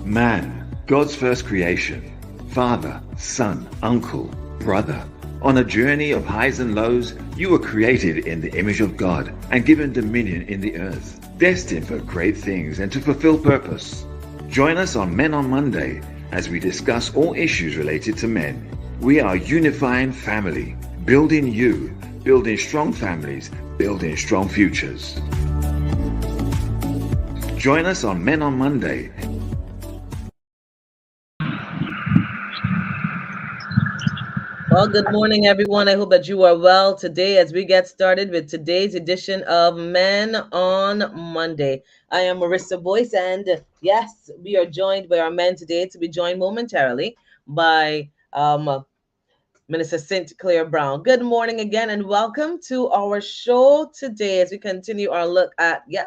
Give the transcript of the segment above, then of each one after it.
Man, God's first creation. Father, son, uncle, brother. On a journey of highs and lows, you were created in the image of God and given dominion in the earth, destined for great things and to fulfill purpose. Join us on Men on Monday as we discuss all issues related to men. We are unifying family, building you, building strong families, building strong futures. Join us on Men on Monday. Well, good morning, everyone. I hope that you are well today as we get started with today's edition of Men on Monday. I am Marissa Boyce, and yes, we are joined by our men today to be joined momentarily by Minister Clair Browne. Good morning again, and welcome to our show today as we continue our look at, yes,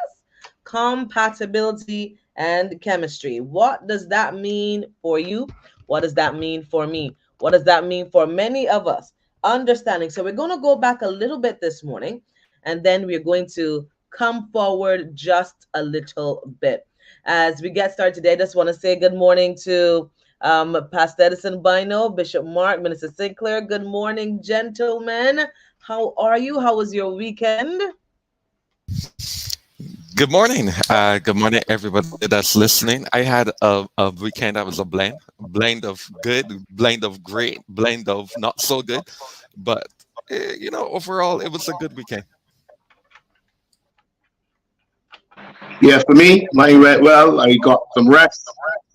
compatibility and chemistry. What does that mean for you? What does that mean for me? What does that mean for many of us? Understanding. So we're going to go back a little bit this morning, and then we're going to come forward just a little bit. As we get started today, I just want to say good morning to Pastor Edison Bynoe, Bishop Mark, Minister Sinclair. Good morning, gentlemen. How are you? How was your weekend? Good morning. Good morning, everybody that's listening. I had a weekend that was a blend of good, blend of great, blend of not so good. But, overall, it was a good weekend. Yeah, for me, mine went well. I got some rest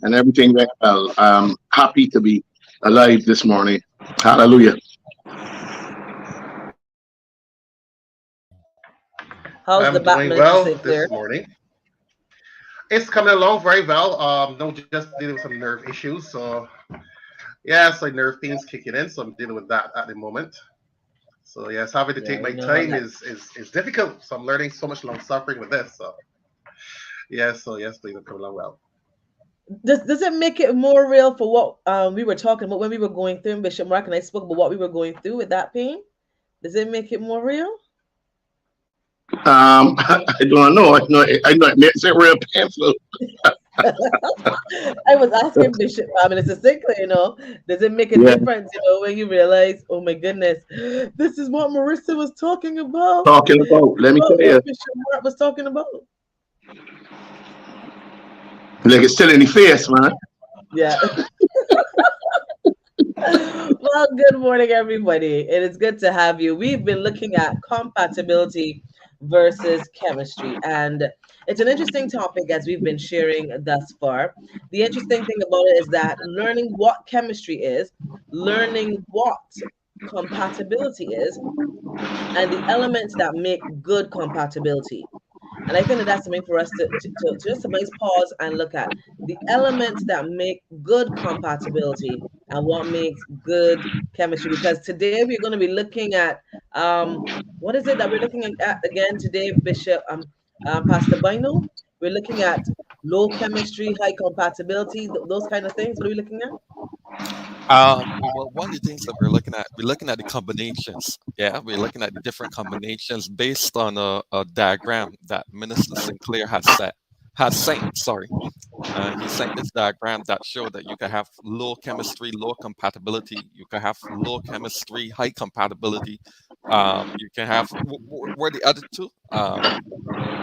and everything went well. I'm happy to be alive this morning. Hallelujah. How's the I'm doing Batman well Sinclair? this morning. It's coming along very well. No, just dealing with some nerve issues. So, yeah, so nerve pains kicking in. So I'm dealing with that at the moment. So yes, having to take Yeah, my you know how time that. is difficult. So I'm learning so much long suffering with this. So yes, please, I'm coming along well. Does it make it more real for what we were talking about when we were going through, and Bishop Mark and I spoke about what we were going through with that pain? Does it make it more real? I don't know. I know it makes it real painful. I was asking Bishop Minister Sinclair, does it make a Yeah, difference, when you realize, oh my goodness, this is what Marissa was talking about. talking about. This is Let me tell what you, Bishop Mark was talking about. like it's still in the face, man. Yeah. Well, good morning, everybody. It is good to have you. We've been looking at compatibility versus chemistry, and it's an interesting topic as we've been sharing thus far. The interesting thing about it is that learning what chemistry is, learning what compatibility is, and the elements that make good compatibility. And I think that that's something for us to just somebody's pause and look at the elements that make good compatibility and what makes good chemistry. Because today we're going to be looking at what is it that we're looking at again today, Bishop Pastor Bynoe? We're looking at low chemistry, high compatibility, those kind of things. What are we looking at? Well, one of the things that we're looking at the combinations. Yeah, we're looking at the different combinations based on a diagram that Minister Sinclair has sent. Sorry, he sent this diagram that showed that you can have low chemistry, low compatibility. You can have low chemistry, high compatibility. You can have where the other two.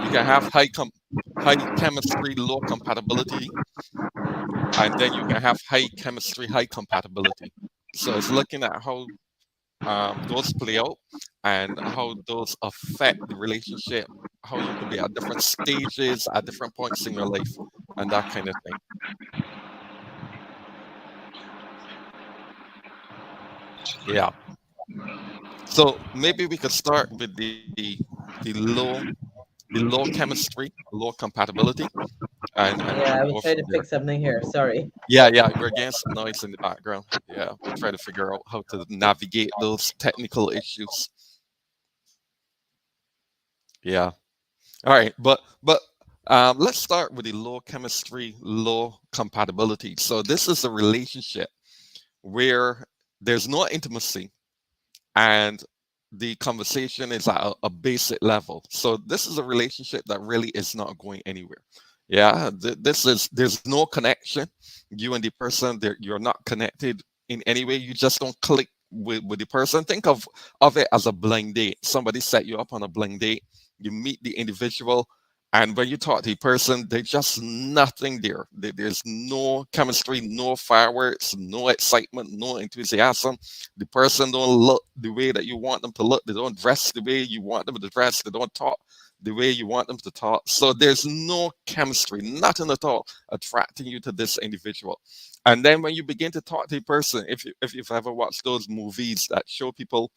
You can have high chemistry, low compatibility, and then you can have high chemistry, high compatibility. So it's looking at how those play out and how those affect the relationship, how you could be at different stages, at different points in your life, and that kind of thing. Yeah. So maybe we could start with the low chemistry, low compatibility, and Yeah, I go was trying from to there. fix something here. Sorry. Yeah, we're getting some noise in the background. Yeah, we try to figure out how to navigate those technical issues. Yeah. All right, but let's start with the low chemistry, low compatibility. So this is a relationship where there's no intimacy and the conversation is at a basic level. So this is a relationship that really is not going anywhere. Yeah, this is there's no connection. You and the person, you're not connected in any way. You just don't click with the person. Think of it as a blind date. Somebody set you up on a blind date. You meet the individual, and when you talk to the person, there's just nothing there. There's no chemistry, no fireworks, no excitement, no enthusiasm. The person don't look the way that you want them to look. They don't dress the way you want them to dress. They don't talk the way you want them to talk. So there's no chemistry, nothing at all attracting you to this individual. And then when you begin to talk to a person, if you've ever watched those movies that show people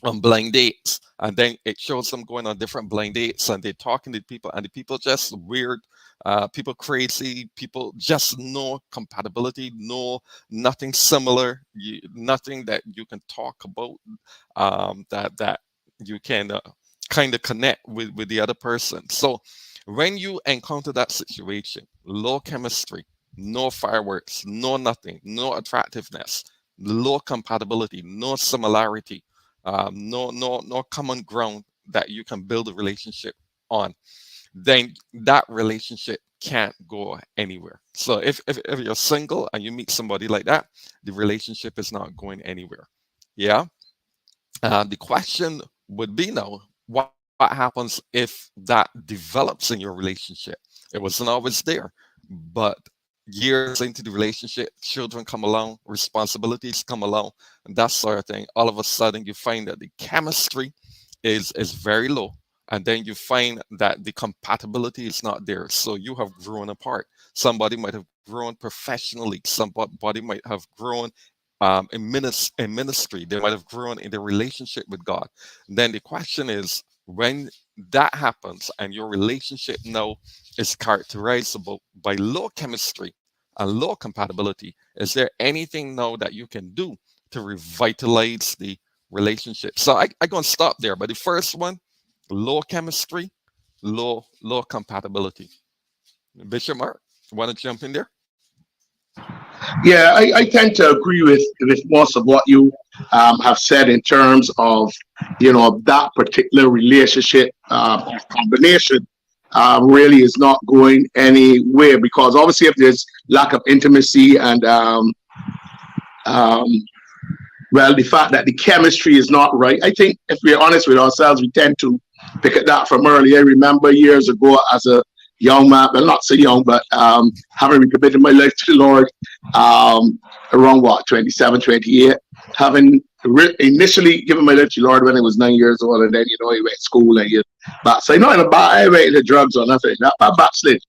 on blind dates, and then it shows them going on different blind dates, and they're talking to people, and the people just weird, people crazy, people just no compatibility, nothing similar, nothing that you can talk about, that you can kind of connect with the other person. So when you encounter that situation, low chemistry, no fireworks, no nothing, no attractiveness, low compatibility, no similarity, no common ground that you can build a relationship on, then that relationship can't go anywhere. So if you're single and you meet somebody like that, the relationship is not going anywhere. Yeah. The question would be now, what happens if that develops in your relationship? It wasn't always there, but years into the relationship, children come along, responsibilities come along, and that sort of thing. All of a sudden, you find that the chemistry is very low, and then you find that the compatibility is not there. So you have grown apart. Somebody might have grown professionally. Somebody might have grown in ministry. They might have grown in their relationship with God. Then the question is, when that happens and your relationship now is characterized by low chemistry and low compatibility, is there anything now that you can do to revitalize the relationship? So I'm going to stop there. But the first one, low chemistry, low compatibility. Bishop Mark, want to jump in there? Yeah, I tend to agree with most of what you have said in terms of, that particular relationship combination really is not going anywhere, because obviously if there's lack of intimacy and um, well, the fact that the chemistry is not right, I think if we're honest with ourselves, we tend to pick at that from early. I remember years ago as a young man, well, not so young, but having recommitted my life to the Lord around 27, 28, having initially given my life to the Lord when I was 9 years old, and then, you went to school and you backslid. Not in a bad, I went into drugs or nothing, not backslid.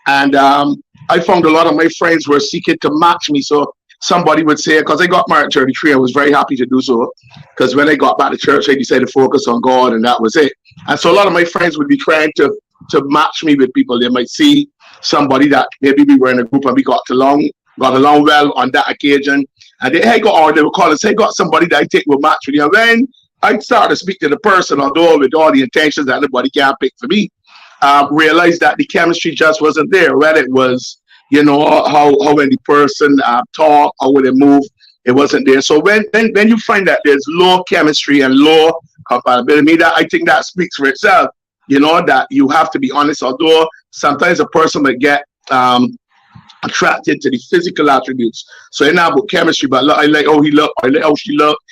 And I found a lot of my friends were seeking to match me. So somebody would say, because I got married at 33, I was very happy to do so. Because when I got back to church, I decided to focus on God, and that was it. And so a lot of my friends would be trying to match me with people. They might see somebody that maybe we were in a group and we got along well on that occasion. And they would call and say, got somebody that I think will match with you. And when I started to speak to the person, although with all the intentions that anybody can't pick for me, realized that the chemistry just wasn't there. Whether it was, how when the person talk or when they move, it wasn't there. So when you find that there's low chemistry and low compatibility, that I think that speaks for itself. That you have to be honest. Although sometimes a person might get attracted to the physical attributes. So it's not about chemistry, but I like how he looked, I like how she looked.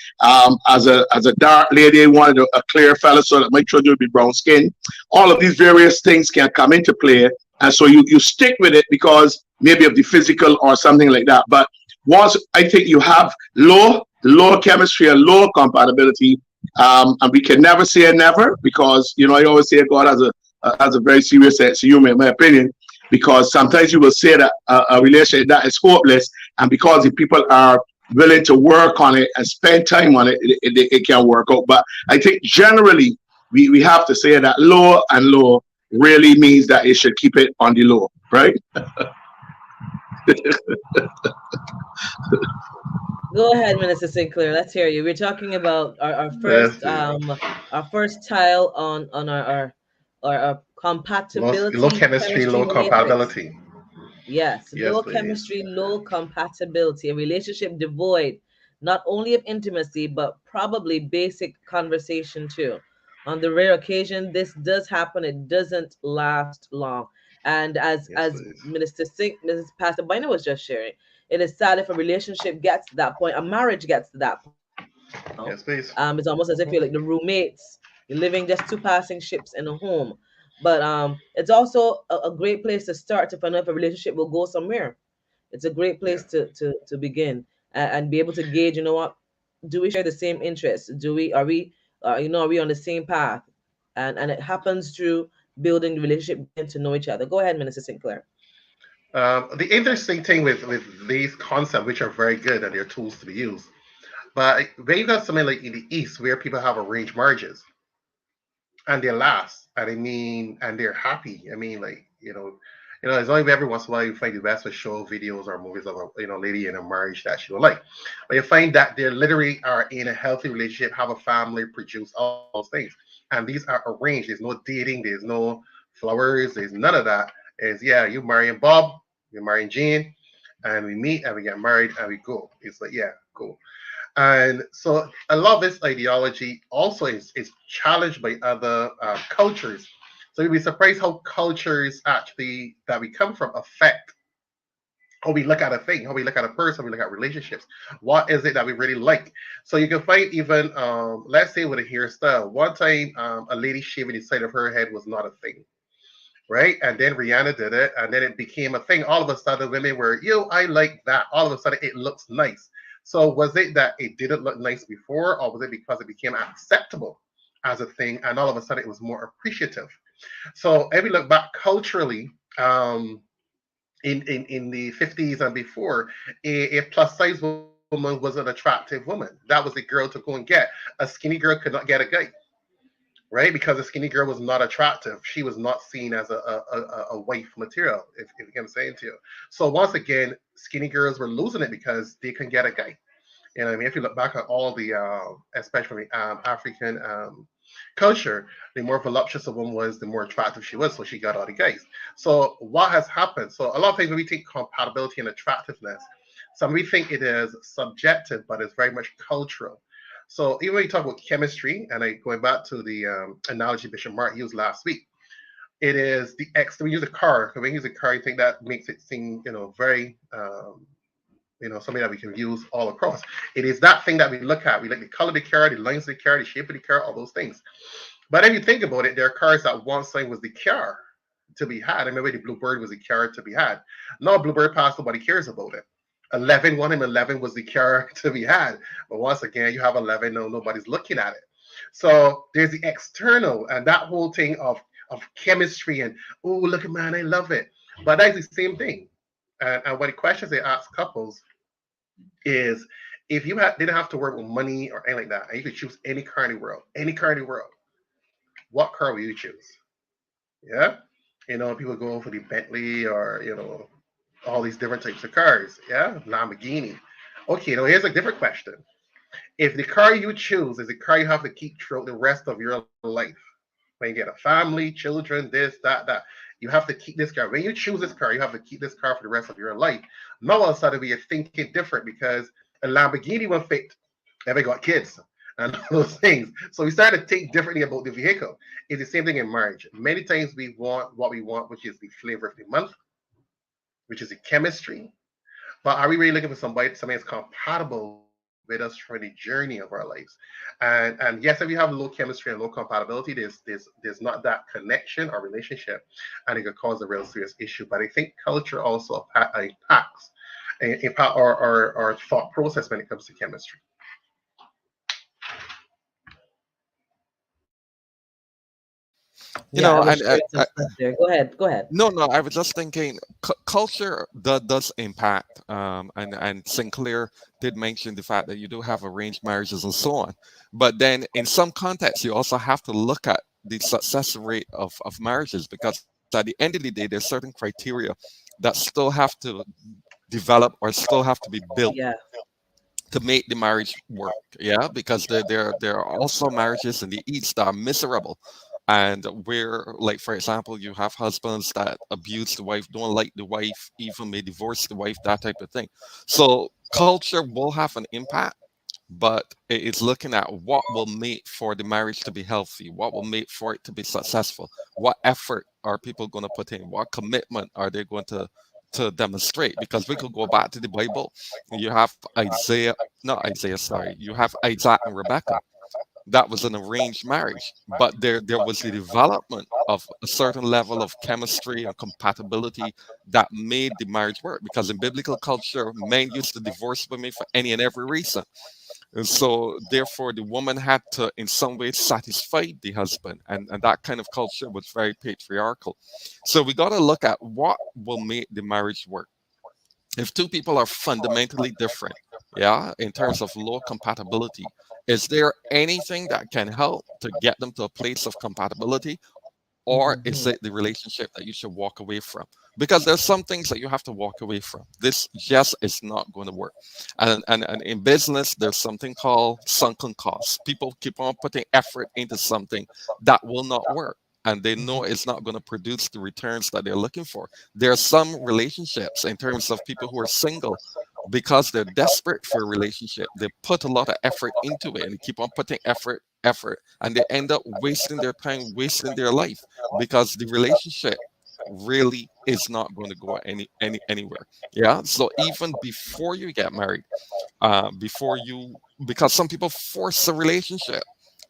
As a dark lady, I wanted a clear fella so that my children would be brown skin. All of these various things can come into play. And so you stick with it because maybe of the physical or something like that. But once I think you have low chemistry and low compatibility, and we can never say never, because I always say God has a very serious sense of humor, in my opinion, because sometimes you will say that a relationship that is hopeless, and because the people are willing to work on it and spend time on it, it can work out. But I think generally we have to say that low and low really means that it should keep it on the low, right? Go ahead, Minister Sinclair. Let's hear you. We're talking about our first tile on our compatibility, low chemistry, low matrix. compatibility. Yes, Yes, low please. chemistry, low compatibility, a relationship devoid not only of intimacy but probably basic conversation too. On the rare occasion this does happen, it doesn't last long. And as Yes, as please. Mrs. Pastor Bynoe was just sharing, it is sad if a relationship gets to that point, a marriage gets to that point, Yes, please. it's almost as if you're like the roommates, you're living just two passing ships in a home. But it's also a great place to start to find out if a relationship will go somewhere. It's a great Yeah. place to begin, and be able to gauge, you know what, do we share the same interests? Do we are we are we on the same path? And it happens through building the relationship, getting to know each other. Go ahead, Minister Sinclair. The interesting thing with these concepts, which are very good and they're tools to be used, but when you got something like in the East where people have arranged marriages and they last, and I mean, and they're happy. I mean, like it's only every once in a while you find the best of show videos or movies of a lady in a marriage that she don't like, but you find that they literally are in a healthy relationship, have a family, produce all those things, and these are arranged. There's no dating, there's no flowers, there's none of that. Is yeah, you marrying Bob, you're marrying Jean, and we meet and we get married and we go. It's like yeah, cool. And so a lot of this ideology also is challenged by other cultures. So you'd be surprised how cultures actually that we come from affect how we look at a thing, how we look at a person, how we look at relationships. What is it that we really like? So you can find even, let's say with a hairstyle. One time, a lady shaving the side of her head was not a thing, right? And then Rihanna did it, and then it became a thing. All of a sudden, women were, I like that. All of a sudden, it looks nice. So was it that it didn't look nice before, or was it because it became acceptable as a thing, and all of a sudden it was more appreciative? So if we look back culturally, in the 50s and before, a plus size woman was an attractive woman. That was the girl to go and get. A skinny girl could not get a guy, right? Because a skinny girl was not attractive. She was not seen as a wife material, if you get what I'm saying to you. So once again, skinny girls were losing it because they can get a guy. You know what I mean? If you look back at all the, especially African culture, the more voluptuous a woman was, the more attractive she was. So she got all the guys. So what has happened? So a lot of things when we think compatibility and attractiveness, some we think it is subjective, but it's very much cultural. So even when you talk about chemistry, and going back to the analogy Bishop Mark used last week, it is the X. We use a car. When we use a car, I think that makes it seem, very something that we can use all across. It is that thing that we look at. We like the color of the car, the lines of the car, the shape of the car, all those things. But if you think about it, there are cars that once time was the car to be had. I remember the Bluebird was the car to be had. Now Bluebird passed, nobody cares about it. 11, 1 and 11 was the car to be had. But once again, you have 11, no, nobody's looking at it. So there's the external and that whole thing of chemistry and, oh, look at man, I love it. But that's the same thing. And what the questions they ask couples is, if you didn't have to work with money or anything like that, and you could choose any car in the world, what car will you choose? Yeah, people go for the Bentley or all these different types of cars. Yeah, Lamborghini. Okay, now here's a different question. If the car you choose is the car you have to keep throughout the rest of your life, when you get a family, children, this, that, you have to keep this car. When you choose this car, you have to keep this car for the rest of your life. Now all of a sudden we are thinking different because a Lamborghini will fit if I got kids and those things. So we started to think differently about the vehicle. It's the same thing in marriage. Many times we want what we want, which is the flavor of the month, which is the chemistry. But are we really looking for somebody that's compatible with us for the journey of our lives? And yes, if you have low chemistry and low compatibility, there's not that connection or relationship, and it could cause a real serious issue. But I think culture also impacts impact our thought process when it comes to chemistry. You Yeah, I know, was and sharing some stuff there. Go ahead. Go ahead. no, I was just thinking culture does impact, and Sinclair did mention the fact that you do have arranged marriages and so on. But then in some contexts, you also have to look at the success rate of marriages, because at the end of the day, there's certain criteria that still have to develop or still have to be built Yeah. to make the marriage work. Yeah, because there are also marriages in the East that are miserable, and where, like for example, you have husbands that abuse the wife, don't like the wife, even may divorce the wife, that type of thing. So culture will have an impact, but it's looking at what will make for the marriage to be healthy, what will make for it to be successful, what effort are people going to put in, what commitment are they going to demonstrate. Because we could go back to the Bible, and you have Isaiah, not Isaiah, sorry, you have Isaac and Rebecca. That was an arranged marriage, but there was the development of a certain level of chemistry and compatibility that made the marriage work. Because in biblical culture, men used to divorce women for any and every reason. And so, therefore, the woman had to, in some way, satisfy the husband. And that kind of culture was very patriarchal. So, we got to look at what will make the marriage work. If two people are fundamentally different, yeah, in terms of low compatibility, is there anything that can help to get them to a place of compatibility? Or is Mhm. it the relationship that you should walk away from? Because there's some things that you have to walk away from. This just is not going to work. And in business, there's something called sunken costs. People keep on putting effort into something that will not work. And they know Mhm. it's not going to produce the returns that they're looking for. There are some relationships, in terms of people who are single, because they're desperate for a relationship, they put a lot of effort into it, and they keep on putting effort, and they end up wasting their time, wasting their life, because the relationship really is not going to go anywhere. Yeah. So even before you get married, before you, because some people force a relationship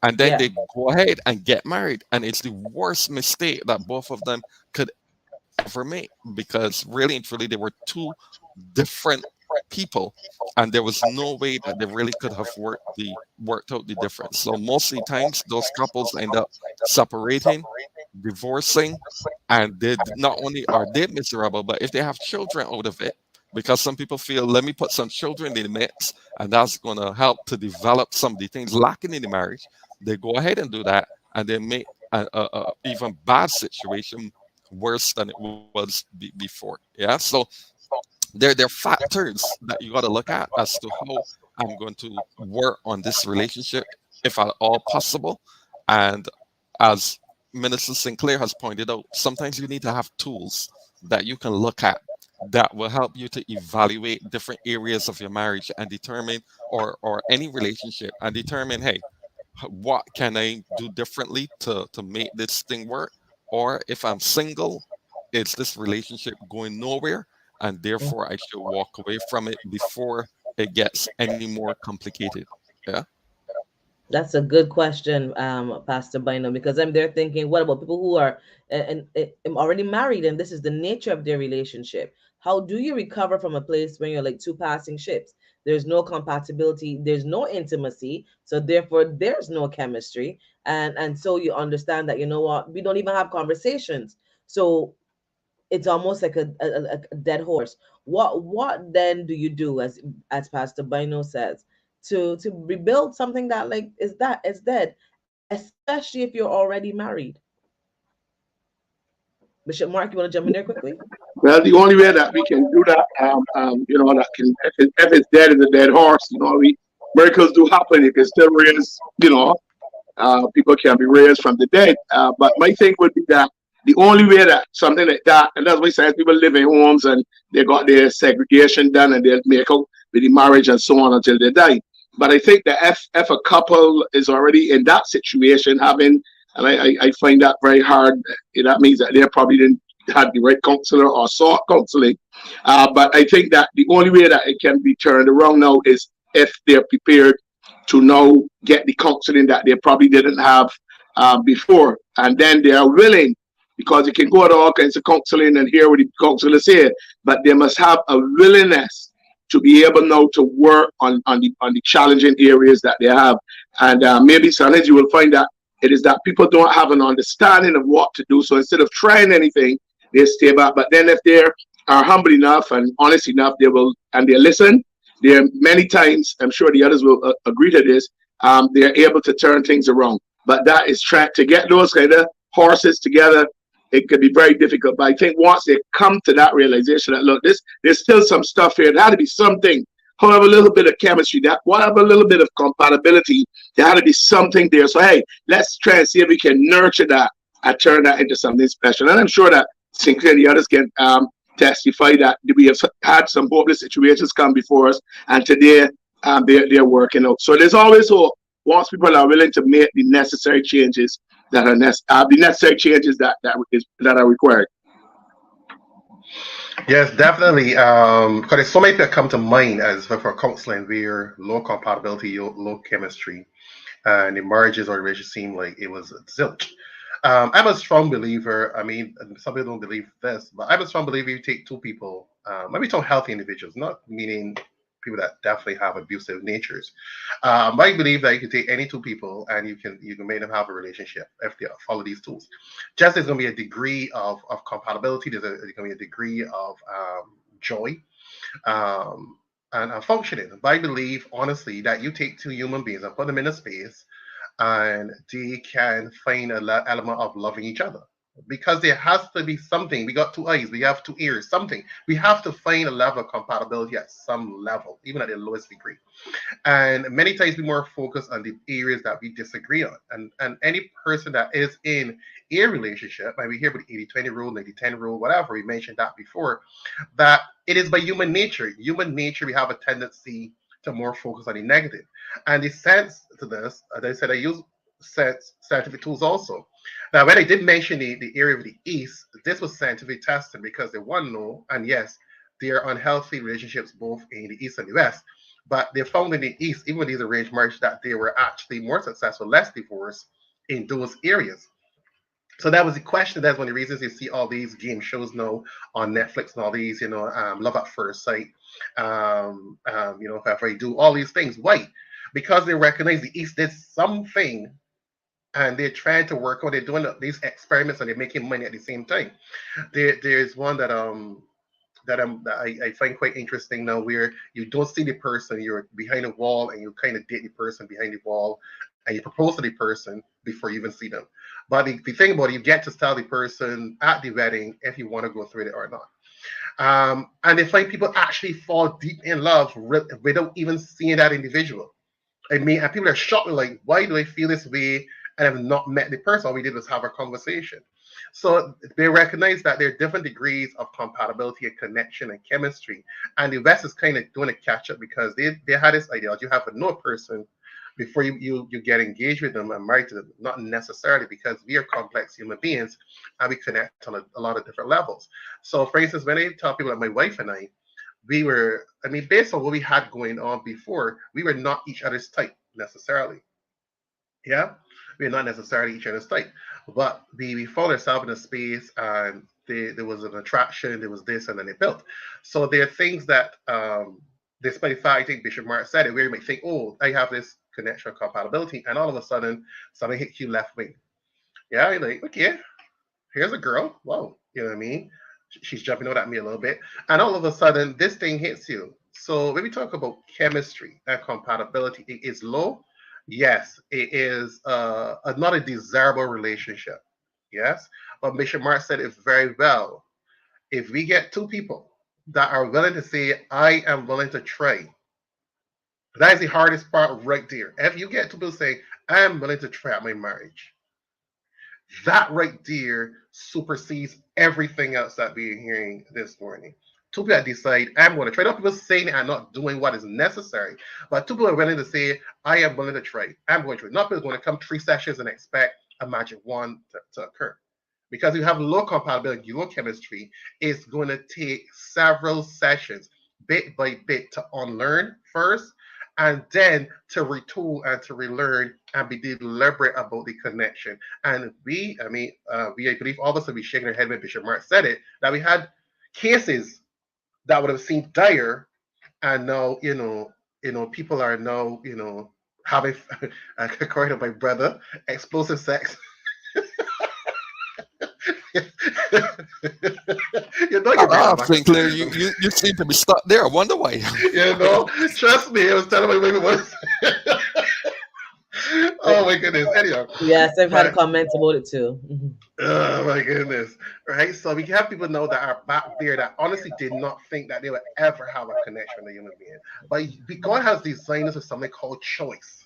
and then Yeah. they go ahead and get married, and it's the worst mistake that both of them could ever make, because really and truly they were two different people, and there was no way that they really could have worked out the difference. So mostly times those couples end up separating, divorcing, and not only are they miserable, but if they have children out of it, because some people feel, let me put some children in the mix, and that's going to help to develop some of the things lacking in the marriage. They go ahead and do that, and they make a even bad situation worse than it was before. Yeah. So there are factors that you got to look at as to how I'm going to work on this relationship, if at all possible. And as Minister Sinclair has pointed out, sometimes you need to have tools that you can look at that will help you to evaluate different areas of your marriage and determine, or any relationship, and determine, hey, what can I do differently to make this thing work? Or if I'm single, is this relationship going nowhere? And therefore, I should walk away from it before it gets any more complicated. Yeah. That's a good question, Pastor Bynoe, because I'm there thinking, what about people who are already married and this is the nature of their relationship? How do you recover from a place when you're like two passing ships? There's no compatibility, there's no intimacy, so therefore there's no chemistry, and so you understand that, you know what, we don't even have conversations. So it's almost like a dead horse. What then do you do, as Pastor Bynoe says, to rebuild something that like is dead, especially if you're already married? Bishop Mark, you want to jump in there quickly? Well, the only way that we can do that, that can, if it's dead, is a dead horse. Miracles do happen. You can still raise, people can be raised from the dead. But my thing would be that the only way that something like that, and that's why sometimes people live in homes and they got their segregation done and they'll make out with the marriage and so on until they die. But I think that if a couple is already in that situation, and I find that very hard, that means that they probably didn't had the right counselor or sought counseling. But I think that the only way that it can be turned around now is if they're prepared to now get the counseling that they probably didn't have before. And then they are willing, because you can go to all kinds of counseling and hear what the counselor said, but they must have a willingness to be able now to work on the challenging areas that they have. And maybe sometimes you will find that it is that people don't have an understanding of what to do. So instead of trying anything, they stay back. But then if they are humble enough and honest enough, they will, and they listen. There are many times, I'm sure the others will agree to this, they're able to turn things around. But that is trying to get those kind of horses together. It could be very difficult. But I think once they come to that realization that, look, there's still some stuff here. There had to be something, however, a little bit of chemistry, that whatever, a little bit of compatibility, there had to be something there. So, hey, let's try and see if we can nurture that and turn that into something special. And I'm sure that Sinclair and the others can testify that we have had some hopeless situations come before us, and today and they're working out. So there's always hope once people are willing to make the necessary changes that are the necessary changes that are required. Yes, definitely. Because there's so many people that come to mind as for counseling where low compatibility, low chemistry, and the marriages or relationship seemed like it was zilch. I'm a strong believer. I mean, some people don't believe this, but I'm a strong believer. You take two people, maybe two healthy individuals, not meaning people that definitely have abusive natures. I believe that you can take any two people and you can make them have a relationship if they follow these tools. Just there's going to be a degree of compatibility. There's going to be a degree of joy. Um, and functioning. But I believe, honestly, that you take two human beings and put them in a space and they can find an element of loving each other. Because there has to be something. We got two eyes, we have two ears, something. We have to find a level of compatibility at some level, even at the lowest degree. And many times we more focus on the areas that we disagree on. And any person that is in a relationship, maybe we hear about the 80-20 rule, 90-10 rule, whatever, we mentioned that before, that it is by human nature. Human nature, we have a tendency to more focus on the negative. And the sense to this, as I said, I use scientific tools also. Now, when I did mention the area of the East, this was scientific testing because they want to know, and yes, there are unhealthy relationships both in the East and the West. But they found in the East, even with these arranged marriages, that they were actually more successful, less divorce in those areas. So that was the question. That's one of the reasons you see all these game shows now on Netflix and all these, Love at First Sight, if I do all these things. Why? Because they recognize the East did something and they're trying to work on, they're doing these experiments and they're making money at the same time. There's one that I find quite interesting now, where you don't see the person, you're behind a wall, and you kind of date the person behind the wall, and you propose to the person before you even see them. But the thing about it, you get to tell the person at the wedding if you want to go through it or not. And they find people actually fall deep in love without even seeing that individual. I mean, and people are shocked, like, why do I feel this way and have not met the person? All we did was have a conversation. So they recognize that there are different degrees of compatibility and connection and chemistry. And the West is kind of doing a catch up because they had this idea you have to know a person before you get engaged with them and married to them. Not necessarily, because we are complex human beings and we connect on a lot of different levels. So, for instance, when I tell people, like my wife and I, based on what we had going on before, we were not each other's type necessarily. Yeah, we're not necessarily each other's type, but we found ourselves in a space and there was an attraction, there was this, and then it built. So there are things that, despite the fact I think Bishop Mark said it, where you might think, oh, I have this connection or compatibility, and all of a sudden something hits you left wing. Yeah, you're like, okay, here's a girl. Whoa, you know what I mean? She's jumping out at me a little bit, and all of a sudden this thing hits you. So when we talk about chemistry and compatibility, it is low. Yes, it is not a desirable relationship. Yes, but Bishop Mark said it very well. If we get two people that are willing to say, I am willing to try, that is the hardest part right there. If you get two people saying, I am willing to try out my marriage, that right there supersedes everything else that we're hearing this morning. Two people that decide, I'm going to try. Not people saying and not doing what is necessary, but two people are willing to say, I am willing to try. I'm going to try. Not people going to come 3 sessions and expect a magic one to occur. Because you have low compatibility, low chemistry, it's going to take several sessions, bit by bit, to unlearn first, and then to retool and to relearn and be deliberate about the connection. And I believe all of us will be shaking our head when Bishop Mark said it, that we had cases that would have seemed dire, and now, people are now, having, according to my brother, explosive sex. You know you're Ah, back. Sinclair, you seem to be stuck there. I wonder why. Trust me, I was telling my baby once. Oh my goodness. Anyhow, Yes, I've had but comments about it too. Mhm. oh my goodness. Right. So we have people know that are back there that honestly did not think that they would ever have a connection with a human being. But God has designed us with something called choice.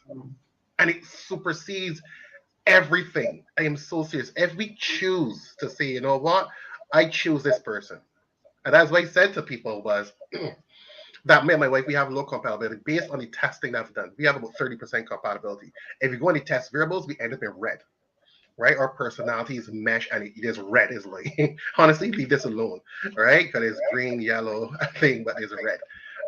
And it supersedes everything. I am so serious. If we choose to say, you know what, I choose this person. And that's what I said to people was, that me and my wife, we have low compatibility based on the testing that's done. We have about 30% compatibility. If you go on the test variables, we end up in red, right? Our personalities mesh and it is red. Is like, honestly, leave this alone, right? Because it's green, yellow, thing, but it's red.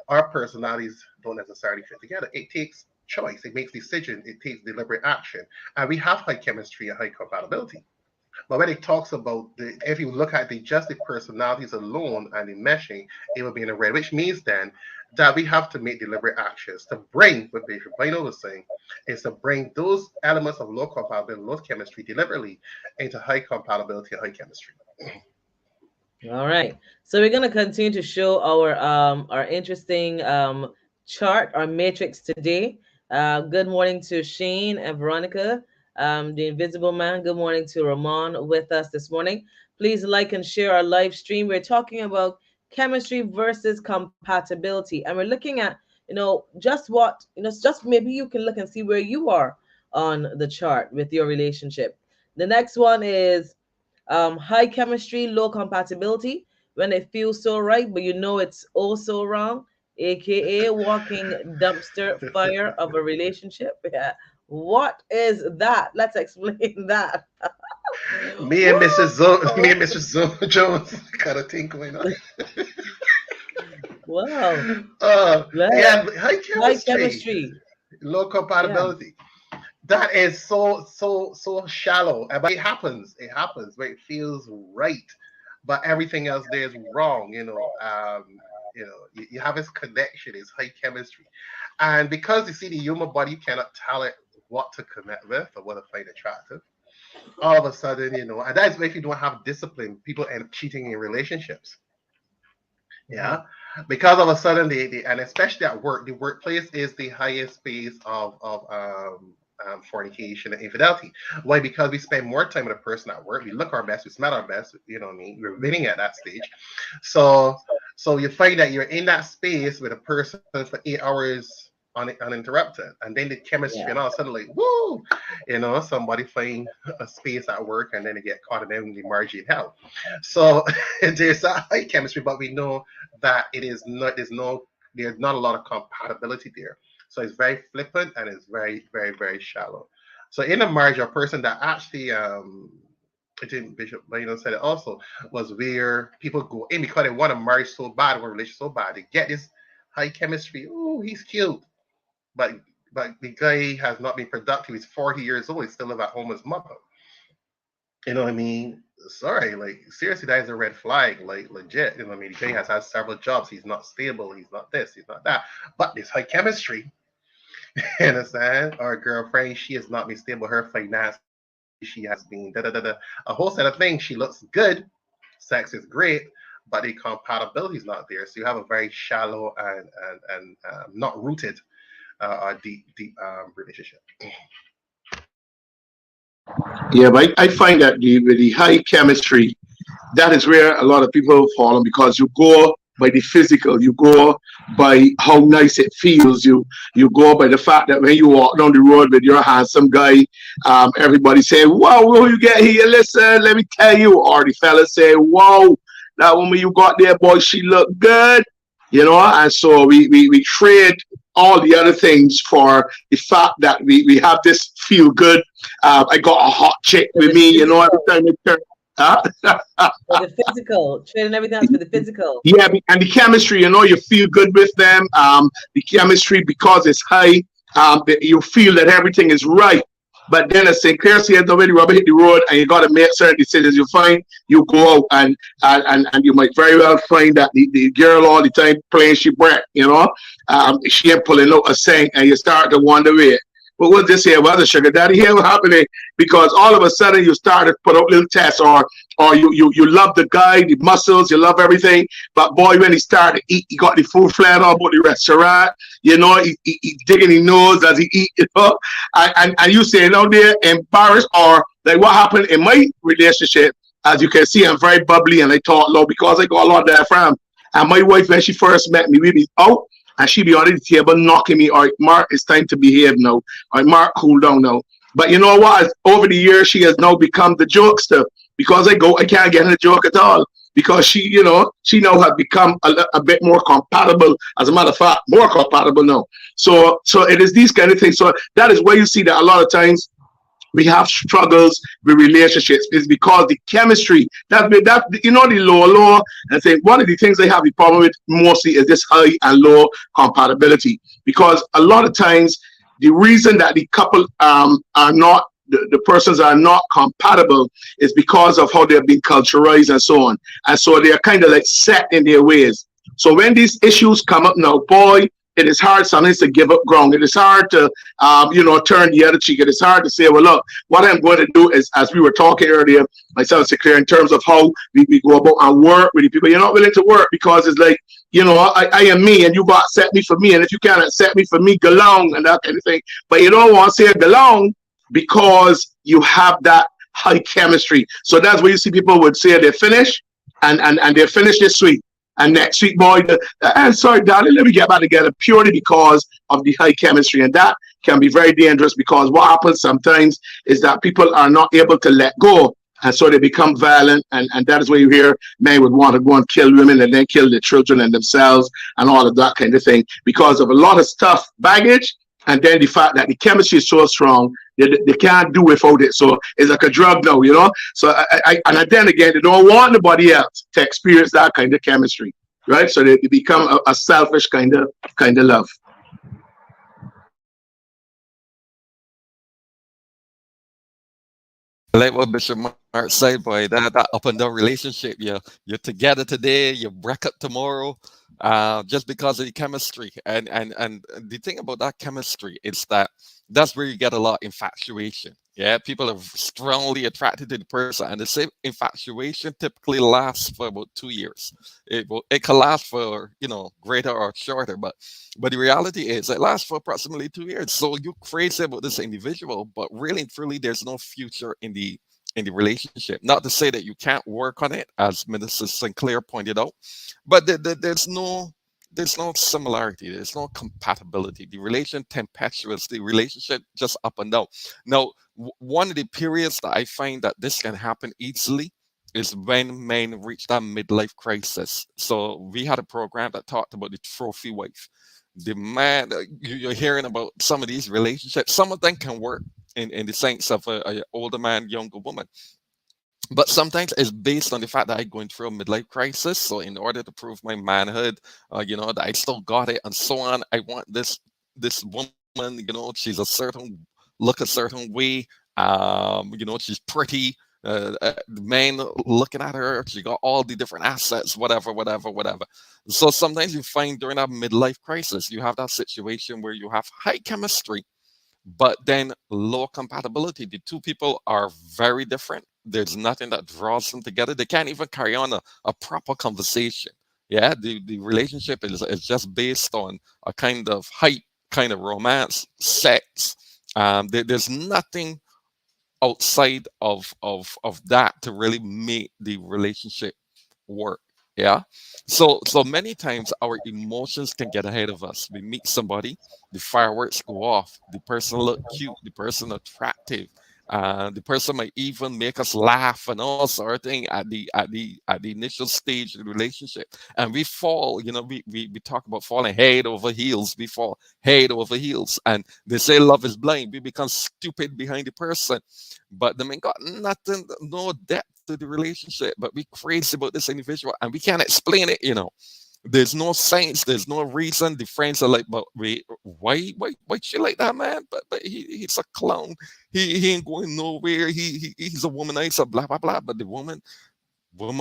Our personalities don't necessarily fit together. It takes choice, it makes decisions, it takes deliberate action. And we have high chemistry and high compatibility. But when it talks about if you look at just the personalities alone and the meshing, it will be in the red, which means then that we have to make deliberate actions to bring what Bishop Bynoe was saying, is to bring those elements of low compatibility, low chemistry deliberately into high compatibility and high chemistry. All right. So we're going to continue to show our interesting chart, our matrix today. Good morning to Shane and Veronica, the Invisible Man. Good morning to Ramon with us this morning. Please like and share our live stream. We're talking about chemistry versus compatibility, and we're looking at just what just maybe you can look and see where you are on the chart with your relationship. The next one is high chemistry, low compatibility, when it feels so right, but it's also wrong, aka walking dumpster fire of a relationship. Yeah. What is that? Let's explain that. Me and Mrs. Jones kind of thing going on. Wow. Yeah, high High chemistry, chemistry. low Yeah. compatibility. That is so shallow. But it happens. It happens where it feels right, but everything else there is wrong. You have this connection, it's high chemistry, and because you see the human body cannot tell it what to connect with or what to find attractive. All of a sudden, and that's why if you don't have discipline, people end up cheating in relationships. Yeah, because all of a sudden and especially at work, the workplace is the highest space of fornication and infidelity. Why? Because we spend more time with a person at work. We look our best, we smell our best. You know what I mean? We're winning at that stage. So you find that you're in that space with a person for 8 hours uninterrupted, and then the chemistry, and all of a sudden, like, woo, somebody find a space at work, and then they get caught in the margin hell. So there's a high chemistry, but we know that there's not a lot of compatibility there. So it's very flippant and it's very, very, very shallow. So in a marriage, a person that actually, I think Bishop Bynoe said it also, was where people go in because they want to marry so bad, want a relationship so bad, they get this high chemistry. Oh, he's cute. But the guy has not been productive. He's 40 years old. He still live at home with his mother. You know what I mean? Sorry, like seriously, that is a red flag, like legit. You know what I mean? The guy has had several jobs. He's not stable. He's not this. He's not that. But this high chemistry, you understand? Our girlfriend, she has not been stable. Her finance, she has been a whole set of things. She looks good. Sex is great, but the compatibility is not there. So you have a very shallow and not rooted deep relationship. Yeah, but I find that with the high chemistry, that is where a lot of people fall on, because you go by the physical, you go by how nice it feels, you go by the fact that when you walk down the road with your handsome guy, everybody say, "Wow, will you get here? Listen, let me tell you," or the fella say, "Wow, that woman you got there, boy, she look good." And so we trade all the other things for the fact that we have this feel good. I got a hot chick with me, every time it turns. For the physical, trading everything else for the physical. Yeah, and the chemistry, you feel good with them. The chemistry, because it's high, you feel that everything is right. But then as St. Clair said, already rubber hit the road, and you got to make certain decisions. You find you go out and you might very well find that the girl all the time playing she breath, she ain't pulling out a thing, and you start to wonder where. But what's this here? What's the sugar daddy here? What's happening? Because all of a sudden you start to put out little tests, or you love the guy, the muscles, you love everything. But boy, when he started to eat, he got the food flat all about the restaurant. He digging his nose as he eat, and you say, they're embarrassed, or like what happened in my relationship. As you can see, I'm very bubbly and I talk low because I got a lot of diaphragm. And my wife, when she first met me, we be out. And she be on the table knocking me, "All right, Mark, it's time to behave now. All right, Mark, cool down now." But you know what? Over the years, she has now become the jokester, because I can't get in a joke at all. because she now has become a bit more compatible. As a matter of fact, more compatible now. So it is these kind of things. So that is where you see that a lot of times we have struggles with relationships is because the chemistry that the lower, and I think one of the things they have the problem with mostly is this high and low compatibility, because a lot of times the reason that the couple are not the persons are not compatible is because of how they've been culturalized and so on, and so they are kind of like set in their ways. So when these issues come up now, boy, it is hard sometimes to give up ground. It is hard to, turn the other cheek. It is hard to say, well, look, what I'm going to do is, as we were talking earlier, myself and Clair, in terms of how we go about and work with the people. You're not willing to work because it's like, I am me and you got to accept me for me. And if you can't accept me for me, go along and that kind of thing. But you don't want to say go along because you have that high chemistry. So that's where you see people would say they're finished and they're finished this week. And next week, boy, sorry, darling, let me get back together, purely because of the high chemistry. And that can be very dangerous, because what happens sometimes is that people are not able to let go. And so they become violent. And that is where you hear men would want to go and kill women and then kill their children and themselves and all of that kind of thing, because of a lot of stuff, baggage, and then the fact that the chemistry is so strong, they can't do without it. So it's like a drug now, So and then again, they don't want nobody else to experience that kind of chemistry, right? So they become a selfish kind of love. Like what Bishop Mark said, boy, that up and down relationship, you're together today, you break up tomorrow, just because of the chemistry. And the thing about that chemistry is that's where you get a lot of infatuation. Yeah, people are strongly attracted to the person, and the same infatuation typically lasts for about 2 years. It can last for greater or shorter, but the reality is it lasts for approximately 2 years. So you're crazy about this individual, but really and truly, there's no future in the relationship. Not to say that you can't work on it, as Minister Sinclair pointed out, but there's no similarity, there's no compatibility. The relation tempestuous, the relationship just up and down. Now, one of the periods that I find that this can happen easily is when men reach that midlife crisis. So we had a program that talked about the trophy wife. The man, you're hearing about some of these relationships. Some of them can work in the sense of a older man, younger woman. But sometimes it's based on the fact that I'm going through a midlife crisis. So in order to prove my manhood, that I still got it and so on, I want this woman, she's a certain look, a certain way. She's pretty. The man looking at her, she got all the different assets, whatever. So sometimes you find during that midlife crisis, you have that situation where you have high chemistry, but then low compatibility. The two people are very different. There's nothing that draws them together. They can't even carry on a proper conversation. Yeah, the relationship is just based on a kind of hype, kind of romance, sex. There's nothing outside of that to really make the relationship work. Yeah. So many times our emotions can get ahead of us. We meet somebody, the fireworks go off, the person look cute, the person attractive, the person might even make us laugh and all sort of thing at the initial stage of the relationship, and we fall. We talk about falling head over heels. We fall head over heels, and they say love is blind. We become stupid behind the person, but the man got nothing, no depth to the relationship, but we crazy about this individual and we can't explain it. There's no sense, there's no reason. The friends are like, but wait, why she like that man? But he's a clown. He ain't going nowhere. He's a womanizer, blah blah blah. But the woman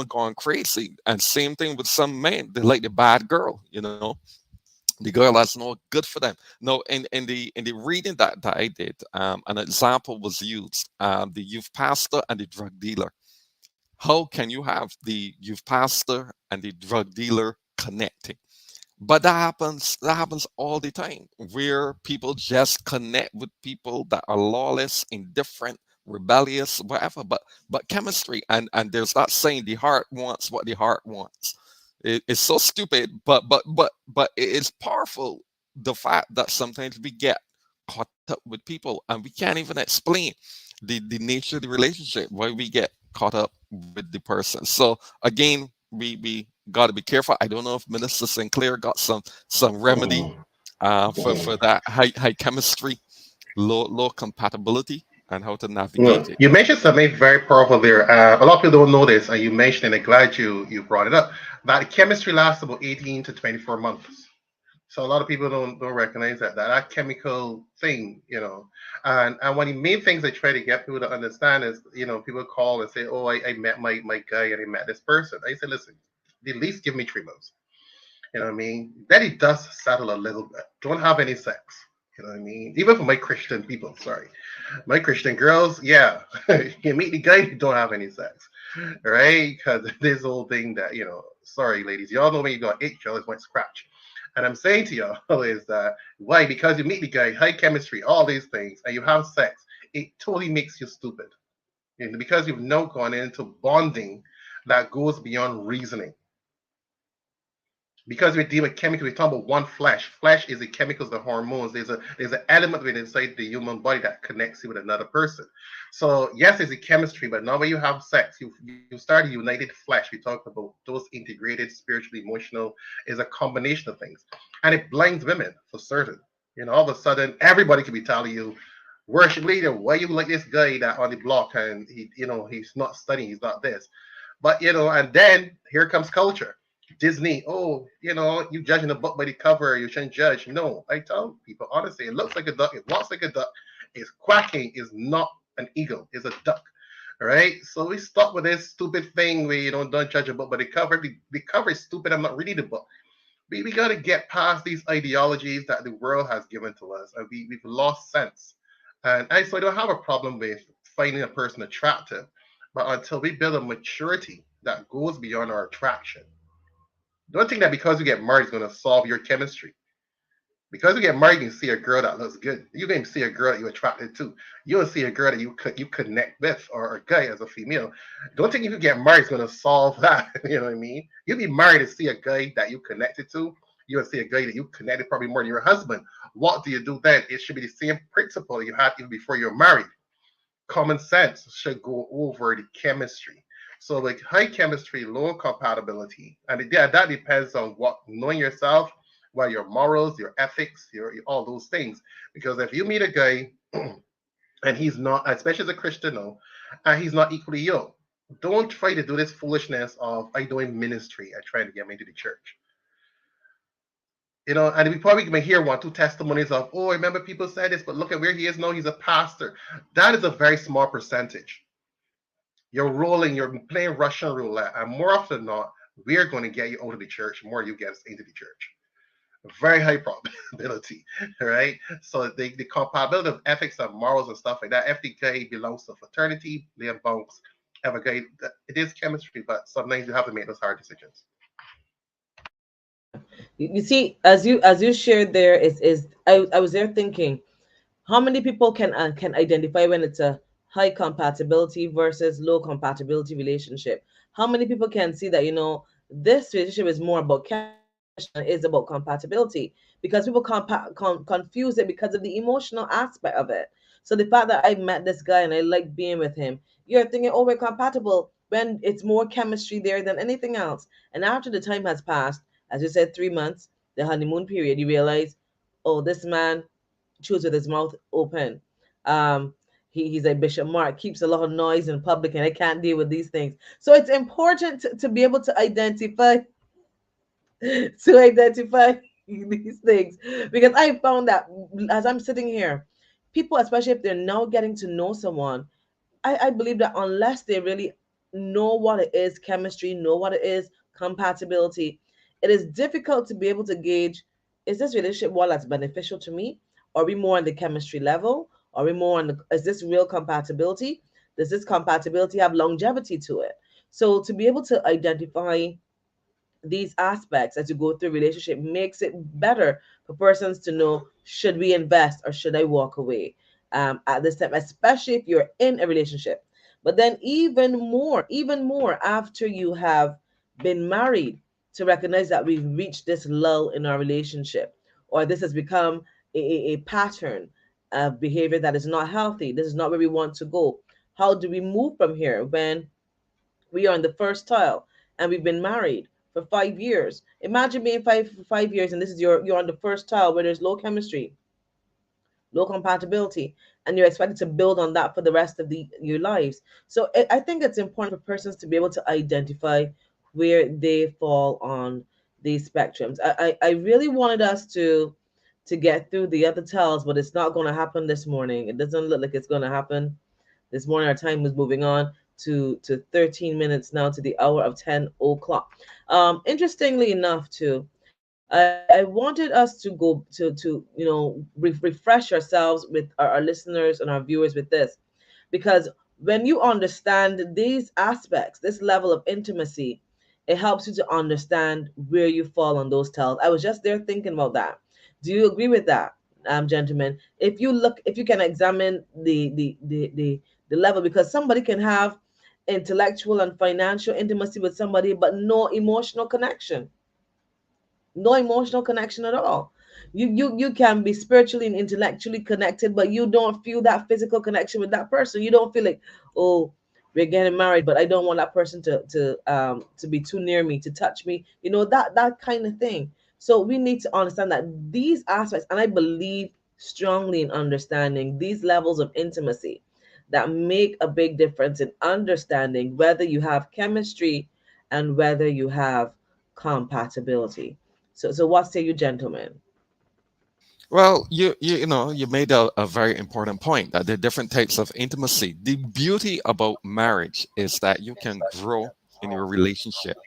gone crazy. And same thing with some men. They like the bad girl. The girl that's not good for them. No, in the reading that I did, an example was used: the youth pastor and the drug dealer. How can you have the youth pastor and the drug dealer connecting? But that happens all the time, where people just connect with people that are lawless, indifferent, rebellious, whatever. But chemistry, and there's that saying, the heart wants what the heart wants. It's so stupid, but it is powerful. The fact that sometimes we get caught up with people and we can't even explain the nature of the relationship, why we get caught up with the person. So again, we got to be careful. I don't know if Minister Sinclair got some remedy for that high chemistry, low compatibility, and how to navigate it. You mentioned something very powerful there. A lot of people don't know this, and you mentioned it. And glad you brought it up. That chemistry lasts about 18 to 24 months. So a lot of people don't recognize that chemical thing, and one of the main things I try to get people to understand is, people call and say, oh, I met my guy and I met this person. I say, listen, at least give me 3 months. You know what I mean? Then it does settle a little bit. Don't have any sex. You know what I mean? Even for my Christian people, sorry. My Christian girls, yeah. You meet the guy, you don't have any sex. Right? Because this whole thing that, sorry, ladies, y'all know when you got itch, y'all always want scratch. And I'm saying to y'all is that why? Because you meet the guy, high chemistry, all these things, and you have sex, it totally makes you stupid. And because you've now gone into bonding that goes beyond reasoning. Because we deal with chemicals, we're talking about one flesh. Flesh is the chemicals, the hormones. There's an element within inside the human body that connects you with another person. So yes, it's a chemistry, but now when you have sex, you start a united flesh. We talked about those integrated, spiritually, emotional, is a combination of things, and it blinds women for certain. All of a sudden, everybody can be telling you, worship leader, why you like this guy that on the block and he's not studying, he's not this, but and then here comes culture. Disney, oh, you judging a book by the cover, you shouldn't judge. No, I tell people honestly, it looks like a duck, it walks like a duck, it's quacking, is not an eagle, it's a duck. All right. So we stop with this stupid thing where don't judge a book by the cover. The cover is stupid. I'm not reading the book. We got to get past these ideologies that the world has given to us, and we've lost sense. And I don't have a problem with finding a person attractive, but until we build a maturity that goes beyond our attraction. Don't think that because you get married is going to solve your chemistry. Because you get married, you can see a girl that looks good. You can see a girl that you're attracted to. You don't see a girl that you connect with, or a guy as a female. Don't think if you get married is going to solve that. You know what I mean? You'll be married to see a guy that you connected to. You'll see a guy that you connected probably more than your husband. What do you do then? It should be the same principle you had even before you're married. Common sense should go over the chemistry. So like high chemistry, low compatibility, and that depends on knowing yourself, your morals, your ethics, your all those things. Because if you meet a guy and he's not, especially as a Christian now, and he's not equally young, don't try to do this foolishness of I doing ministry and trying to get me into the church. And we probably may hear 1-2 testimonies of, oh, I remember people said this, but look at where he is now. He's a pastor. That is a very small percentage. You're playing Russian roulette, and more often than not, we're going to get you out of the church more you get us into the church. Very high probability, right? So the compatibility of ethics and morals and stuff like that, if the guy belongs to fraternity, Liam Bunks, have a guy, it is chemistry, but sometimes you have to make those hard decisions. You see, as you shared there, I was there thinking, how many people can identify when it's a high compatibility versus low compatibility relationship? How many people can see that this relationship is more about chemistry than it is about compatibility? Because people confuse it because of the emotional aspect of it. So the fact that I met this guy and I like being with him, you're thinking, oh, we're compatible, when it's more chemistry there than anything else. And after the time has passed, as you said, 3 months, the honeymoon period, you realize, oh, this man chews with his mouth open. He's a Bishop Mark, keeps a lot of noise in public, and I can't deal with these things. So it's important to be able to identify these things, because I found that as I'm sitting here, people, especially if they're now getting to know someone, I believe that unless they really know what it is chemistry, know what it is compatibility, it is difficult to be able to gauge, is this relationship one that's beneficial to me? Are we more on the chemistry level? Are we more on is this real compatibility? Does this compatibility have longevity to it? So to be able to identify these aspects as you go through relationship makes it better for persons to know, should we invest or should I walk away at this time, especially if you're in a relationship. But then even more after you have been married, to recognize that we've reached this lull in our relationship, or this has become a pattern of behavior that is not healthy. This is not where we want to go. How do we move from here when we are on the first tile and we've been married for 5 years. Imagine being for 5 years, and this is you're on the first child where there's low chemistry, low compatibility, and you're expected to build on that for the rest of your lives. So I think it's important for persons to be able to identify where they fall on these spectrums. I really wanted us to get through the other tells, but it's not going to happen this morning. It doesn't look like it's going to happen this morning. Our time is moving on to 13 minutes now to the hour of 10 o'clock. Interestingly enough, too, I wanted us to go to refresh ourselves with our listeners and our viewers with this, because when you understand these aspects, this level of intimacy, it helps you to understand where you fall on those tells. I was just there thinking about that. Do you agree with that, gentlemen? If you can examine the level, because somebody can have intellectual and financial intimacy with somebody, but no emotional connection. No emotional connection at all. You can be spiritually and intellectually connected, but you don't feel that physical connection with that person. You don't feel like, oh, we're getting married, but I don't want that person to be too near me, to touch me, that kind of thing. So we need to understand that these aspects, and I believe strongly in understanding these levels of intimacy that make a big difference in understanding whether you have chemistry and whether you have compatibility. So what say you, gentlemen? Well, you made a very important point that there are different types of intimacy. The beauty about marriage is that you can grow in your relationship.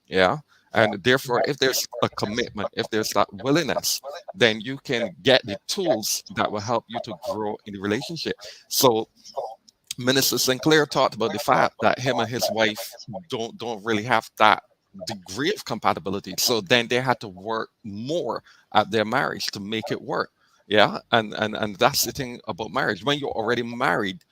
Yeah. And therefore, if there's a commitment, if there's that willingness, then you can get the tools that will help you to grow in the relationship. So Minister Sinclair talked about the fact that him and his wife don't really have that degree of compatibility. So then they had to work more at their marriage to make it work. Yeah. And that's the thing about marriage. When you're already married,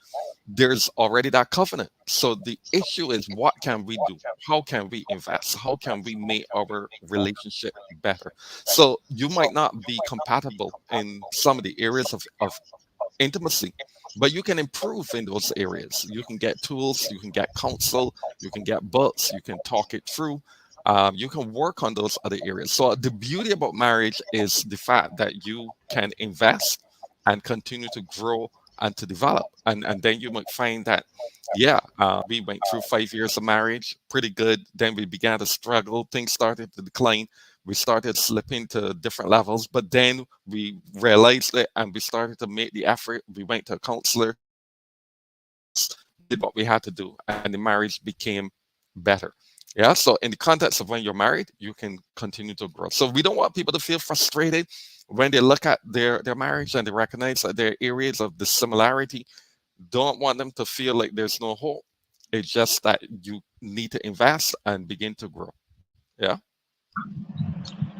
there's already that covenant. So the issue is, what can we do? How can we invest? How can we make our relationship better? So you might not be compatible in some of the areas of intimacy, but you can improve in those areas. You can get tools, you can get counsel, you can get books, you can talk it through. You can work on those other areas. So the beauty about marriage is the fact that you can invest and continue to grow and to develop. And then you might find that, we went through 5 years of marriage, pretty good. Then we began to struggle. Things started to decline. We started slipping to different levels, but then we realized it and we started to make the effort. We went to a counselor, did what we had to do, and the marriage became better. Yeah. So in the context of when you're married, you can continue to grow. So we don't want people to feel frustrated when they look at their marriage and they recognize that there are areas of dissimilarity. Don't want them to feel like there's no hope. It's just that you need to invest and begin to grow. Yeah.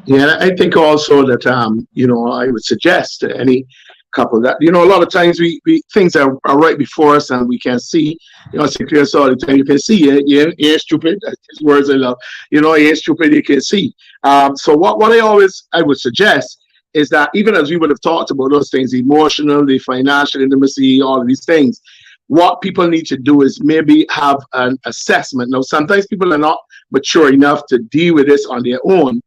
Yeah, I think also that I would suggest to any couple that a lot of times we things are right before us and we can see. Sinclair saw the time, you can see it. You ain't stupid. That's his words I love. You ain't stupid. You can see. So what I would suggest is that even as we would have talked about those things, emotional, the financial intimacy, all of these things, what people need to do is maybe have an assessment. Now, sometimes people are not mature enough to deal with this on their own,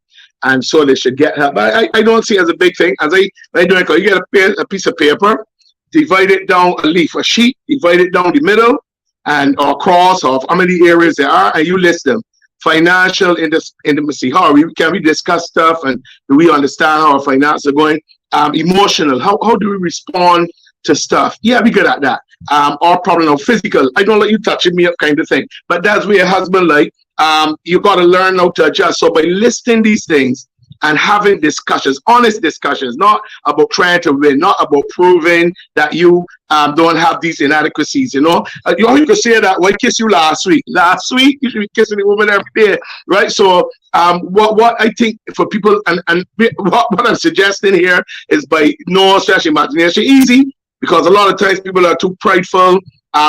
and so they should get help. I don't see it as a big thing. As you get a piece of paper, divide it down a leaf, a sheet, divide it down the middle, and or cross off how many areas there are, and you list them. Financial intimacy, can we discuss stuff, and do we understand how our finances are going? Emotional, how do we respond to stuff? Yeah, we good at that. Or probably no physical, I don't let you touching me up kind of thing. But that's where a husband you got to learn how to adjust. So by listing these things and having discussions, honest discussions, not about trying to win, not about proving that you don't have these inadequacies. You could say that, well, I kissed you last week. Last week, you should be kissing the woman every day, right? So what I think for people, and what I'm suggesting here is by no stretch of imagination, easy, because a lot of times people are too prideful.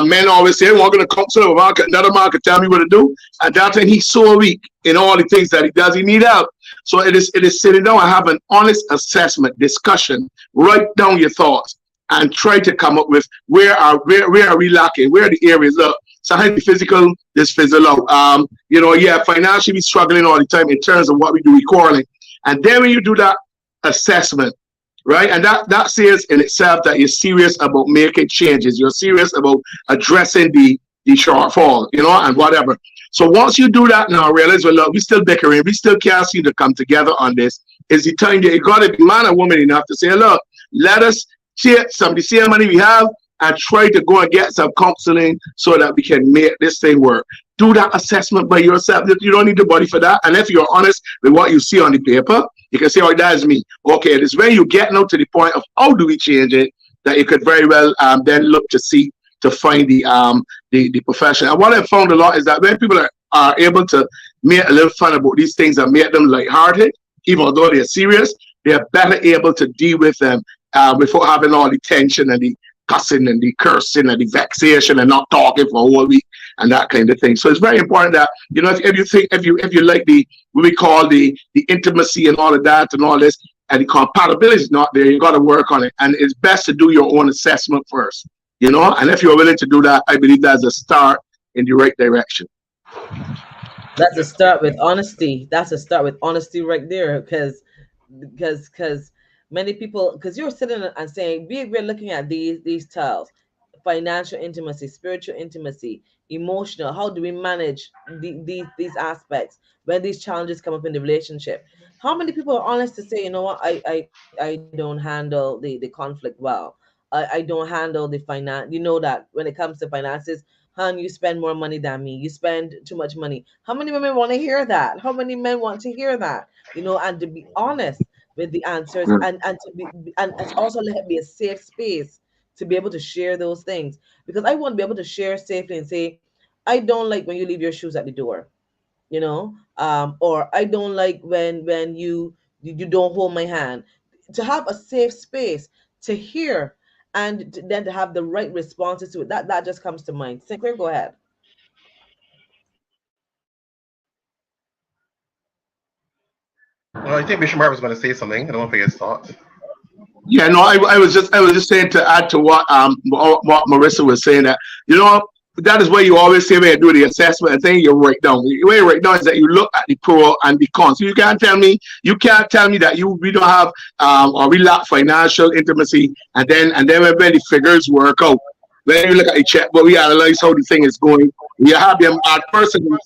Men always say, well, I'm going to counsel another man can tell me what to do. And that time he's so weak in all the things that he does, he need help. So it is sitting down and have an honest assessment, discussion, write down your thoughts and try to come up with where are we lacking, where are the areas. Look, Sometimes the physical just fizzle out. Yeah, financially we struggling all the time in terms of what we do, we quarreling. And then when you do that assessment, right? And that says in itself that you're serious about making changes. You're serious about addressing the shortfall, and whatever. So once you do that now, realize, well, look, we still bickering. We still can't seem to come together on this. Is the time that you got to be man or woman enough to say, look, let us share some of the same money we have and try to go and get some counseling so that we can make this thing work. Do that assessment by yourself. You don't need the body for that. And if you're honest with what you see on the paper, you can say, oh, that's me. Okay, it is when you get now to the point of how do we change it that you could very well then look to find the profession. And what I've found a lot is that when people are able to make a little fun about these things and make them lighthearted, even though they're serious, they're better able to deal with them without having all the tension and the cussing and the cursing and the vexation and not talking for a whole week and that kind of thing. So it's very important that, if you like what we call the intimacy and all of that and all this, and the compatibility is not there, you got to work on it. And it's best to do your own assessment first, and if you're willing to do that, I believe that's a start in the right direction. That's a start with honesty. That's a start with honesty right there, because many people, because you're sitting and saying, we're looking at these tiles: financial intimacy, spiritual intimacy, emotional. How do we manage these aspects when these challenges come up in the relationship? How many people are honest to say, you know what, I don't handle the conflict well. I don't handle the finance. You know that when it comes to finances, hon, you spend more money than me. You spend too much money. How many women want to hear that? How many men want to hear that? And to be honest with the answers, and to be, and also let it be a safe space to be able to share those things, because I want to be able to share safely and say, I don't like when you leave your shoes at the door, or I don't like when you don't hold my hand. To have a safe space to hear, and then to have the right responses to it, that just comes to mind. Sinclair, go ahead. Well, I think Bishop Mark was going to say something. I don't want to get his thoughts. Yeah, no, I was just saying, to add to what Marissa was saying, that that is where you always say when you do the assessment and thing, you write down. The way you write down is that you look at the pro and the cons. So you can't tell me that we don't have or we lack financial intimacy, and then when the figures work out, when you look at the check, but we analyze how the thing is going. You have them person who